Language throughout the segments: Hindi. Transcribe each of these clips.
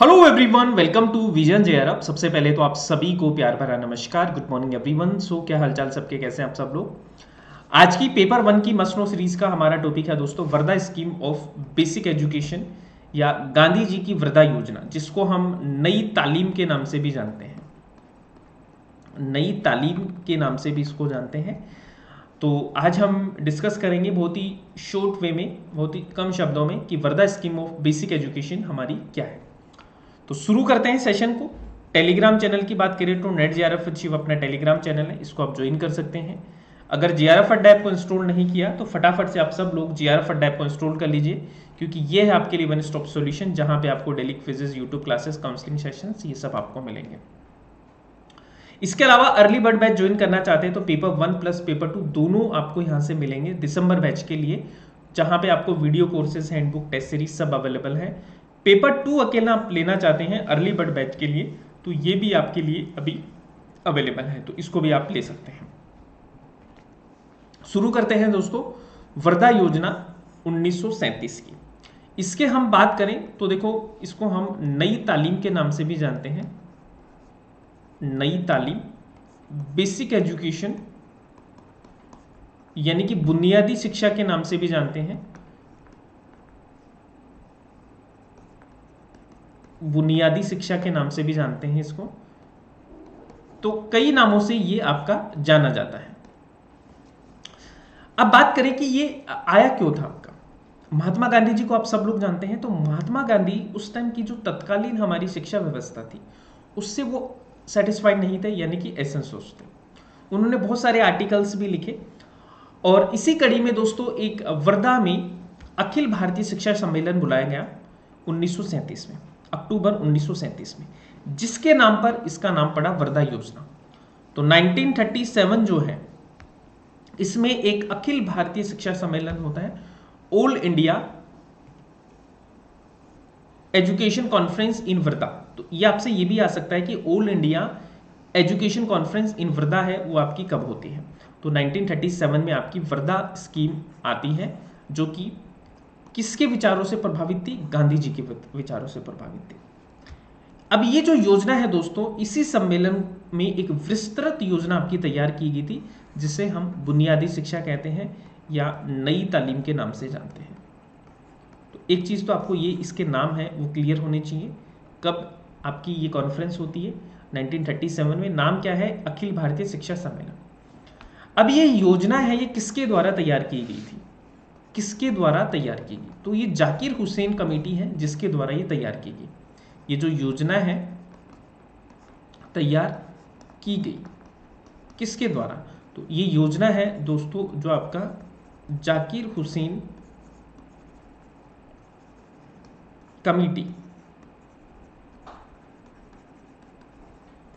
Hello everyone, welcome to vision JRF. सबसे पहले तो आप सभी को प्यार भरा नमस्कार। Good morning everyone. सो क्या हालचाल सबके, कैसे हैं आप सब लोग। आज की पेपर वन की मसनो सीरीज का हमारा टॉपिक है दोस्तों Wardha scheme of basic education या गांधी जी की वृद्धा योजना, जिसको हम नई तालीम के नाम से भी जानते हैं। नई तालीम के नाम से भी इसको जानते हैं। तो आज हम डिस्कस करेंगे बहुत ही शॉर्ट वे में, बहुत ही कम शब्दों में, कि Wardha scheme of basic education हमारी क्या है। तो शुरू करते हैं सेशन को। टेलीग्राम चैनल की बात करें तो नेट जेआरएफ अचीव अपना टेलीग्राम चैनल है, इसको आप ज्वाइन कर सकते हैं। अगर जेआरएफ अड्डा ऐप को इंस्टॉल नहीं किया तो फटाफट से आप सब लोग जेआरएफ अड्डा ऐप को इंस्टॉल कर लीजिए, क्योंकि ये है आपके लिए वन स्टॉप सॉल्यूशन, जहां पे आपको daily quizzes, YouTube classes, counselling sessions, ये सब आपको मिलेंगे। इसके अलावा अर्ली बर्ड बैच ज्वाइन करना चाहते हैं तो paper one plus paper two दोनों आपको यहाँ से मिलेंगे दिसंबर बैच के लिए, जहां पे आपको video courses, handbook, test series सब अवेलेबल है। पेपर टू अकेला आप लेना चाहते हैं अर्ली बर्ड बैच के लिए तो ये भी आपके लिए अभी अवेलेबल है, तो इसको भी आप ले सकते हैं। शुरू करते हैं दोस्तों वर्धा योजना 1937 की। इसके हम बात करें तो देखो, इसको हम नई तालीम के नाम से भी जानते हैं। नई तालीम, बेसिक एजुकेशन यानी कि बुनियादी शिक्षा के नाम से भी जानते हैं। बुनियादी शिक्षा के नाम से भी जानते हैं इसको। तो कई नामों से ये आपका जाना जाता है। अब बात करें कि ये आया क्यों था आपका। महात्मा गांधी जी को आप सब लोग जानते हैं। तो महात्मा गांधी उस टाइम की जो तत्कालीन हमारी शिक्षा व्यवस्था थी उससे वो सेटिस्फाइड नहीं थे, यानी कि असंतुष्ट थे। उन्होंने बहुत सारे आर्टिकल्स भी लिखे और इसी कड़ी में दोस्तों एक वर्धा में अखिल भारतीय शिक्षा सम्मेलन बुलाया गया 1937 में, अक्टूबर 1937 में, जिसके नाम पर इसका नाम पड़ा वर्धा योजना। तो 1937 जो है, इसमें एक अखिल भारतीय शिक्षा सम्मेलन होता है, all India education conference in Wardha. तो ये आपसे ये भी आ सकता है कि all India education conference in Wardha है, वो आपकी कब होती है। तो 1937 में आपकी वर्धा स्कीम आती है, जो कि किसके विचारों से प्रभावित थी? गांधी जी के विचारों से प्रभावित थी। अब ये जो योजना है दोस्तों, इसी सम्मेलन में एक विस्तृत योजना आपकी तैयार की गई थी, जिसे हम बुनियादी शिक्षा कहते हैं या नई तालीम के नाम से जानते हैं। तो एक चीज तो आपको ये इसके नाम है वो क्लियर होने चाहिए। कब आपकी ये कॉन्फ्रेंस होती है? 1937 में। नाम क्या है? अखिल भारतीय शिक्षा सम्मेलन। अब ये योजना है, ये किसके द्वारा तैयार की गई थी? किसके द्वारा तैयार की गई? तो ये जाकिर हुसैन कमेटी है जिसके द्वारा ये तैयार की गई। ये जो योजना है तैयार की गई किसके द्वारा? तो ये योजना है दोस्तों जो आपका जाकिर हुसैन कमेटी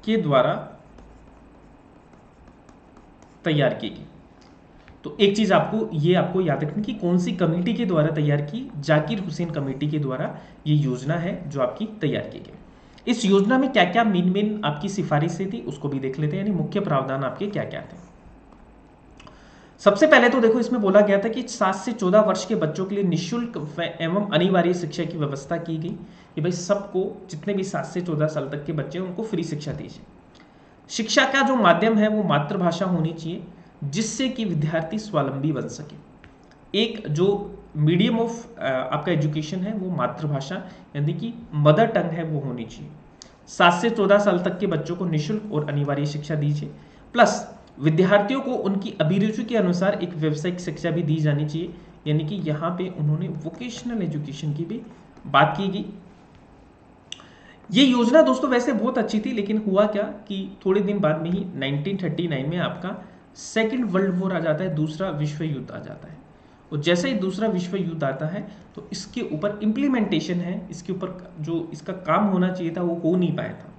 के द्वारा तैयार की गई। तो एक चीज आपको याद रखनी कि कौन सी कमेटी के द्वारा तैयार की? जाकिर हुसैन कमेटी के द्वारा ये योजना है जो आपकी तैयार की गई। इस योजना में क्या क्या मेन आपकी सिफारिशें थी उसको भी देख लेते हैं, यानी मुख्य प्रावधान आपके क्या क्या थे। सबसे पहले तो देखो, इसमें बोला गया था कि 7 से 14 वर्ष के बच्चों के लिए निःशुल्क एवं अनिवार्य शिक्षा की व्यवस्था की गई कि भाई सबको, जितने भी 7 से 14 साल तक के बच्चे हैं उनको फ्री शिक्षा दीजिए। शिक्षा का जो माध्यम है वो मातृभाषा होनी चाहिए, जिससे कि विद्यार्थी स्वावलंबी बन सके। एक जो मीडियम ऑफ आपका एजुकेशन है वो मातृभाषा यानी कि मदर टंग है वो होनी चाहिए। 7 से 14 साल तक के बच्चों को निःशुल्क और अनिवार्य शिक्षा दीजिए, प्लस विद्यार्थियों को उनकी अभिरुचि के अनुसार एक व्यावसायिक शिक्षा भी दी जानी चाहिए, यानी कि यहाँ पे उन्होंने वोकेशनल एजुकेशन की भी बात की गई। ये योजना दोस्तों वैसे बहुत अच्छी थी, लेकिन हुआ क्या कि थोड़े दिन बाद में ही 1939 में आपका सेकेंड वर्ल्ड वॉर आ जाता है, दूसरा विश्व युद्ध आ जाता है। और जैसे ही दूसरा विश्व युद्ध आता है तो इसके ऊपर इम्प्लीमेंटेशन है, इसके ऊपर जो इसका काम होना चाहिए था वो हो नहीं पाया था।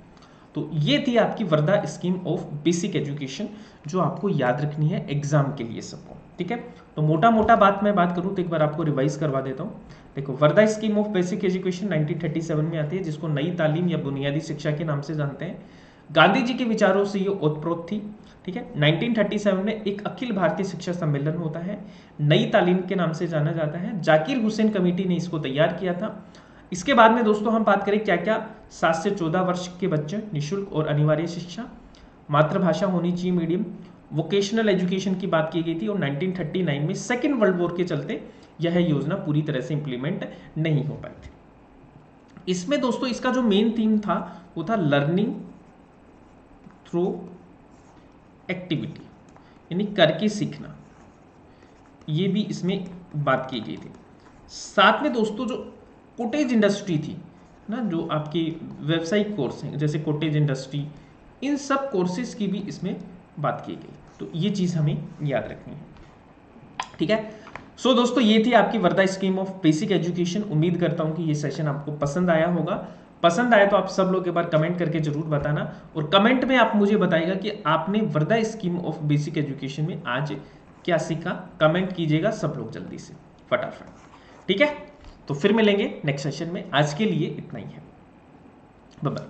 तो ये थी आपकी Wardha scheme of basic education, जो आपको याद रखनी है एग्जाम के लिए सबको, ठीक है। तो मोटा मोटा मैं बात करूँ तो एक बार आपको रिवाइज करवा देता हूँ। देखो, Wardha scheme of basic education 1937 में आती है, जिसको नई तालीम या बुनियादी शिक्षा के नाम से जानते हैं। गांधी जी के विचारों से ये ओतप्रोत थी, ठीक है। 1937 में एक अखिल भारतीय शिक्षा सम्मेलन होता है, नई तालीम के नाम से जाना जाता है। जाकिर हुसैन कमेटी ने इसको तैयार किया था। इसके बाद में दोस्तों हम बात करें क्या क्या, 7 से 14 वर्ष के बच्चे निःशुल्क और अनिवार्य शिक्षा, मातृभाषा होनी चाहिए मीडियम, वोकेशनल एजुकेशन की बात की गई थी, और 1939 में सेकेंड वर्ल्ड वॉर के चलते यह योजना पूरी तरह से इंप्लीमेंट नहीं हो पाई थी। इसमें दोस्तों इसका जो मेन थीम था वो था लर्निंग थ्रू एक्टिविटी, यानी करके सीखना, ये भी इसमें बात की गई थी। साथ में दोस्तों जो कोटेज इंडस्ट्री थी ना, जो आपकी व्यावसायिक कोर्स हैं जैसे कोटेज इंडस्ट्री, इन सब कोर्सेज की भी इसमें बात की गई। तो ये चीज़ हमें याद रखनी है, ठीक है। सो दोस्तों ये थी आपकी Wardha scheme of basic education. उम्मीद करता हूँ कि ये सेशन आपको पसंद आया होगा। पसंद आए तो आप सब लोग एक बार कमेंट करके जरूर बताना, और कमेंट में आप मुझे बताइएगा कि आपने Wardha scheme of basic education में आज क्या सीखा। कमेंट कीजिएगा सब लोग जल्दी से फटाफट, ठीक है। तो फिर मिलेंगे नेक्स्ट सेशन में, आज के लिए इतना ही है, बाय बाय।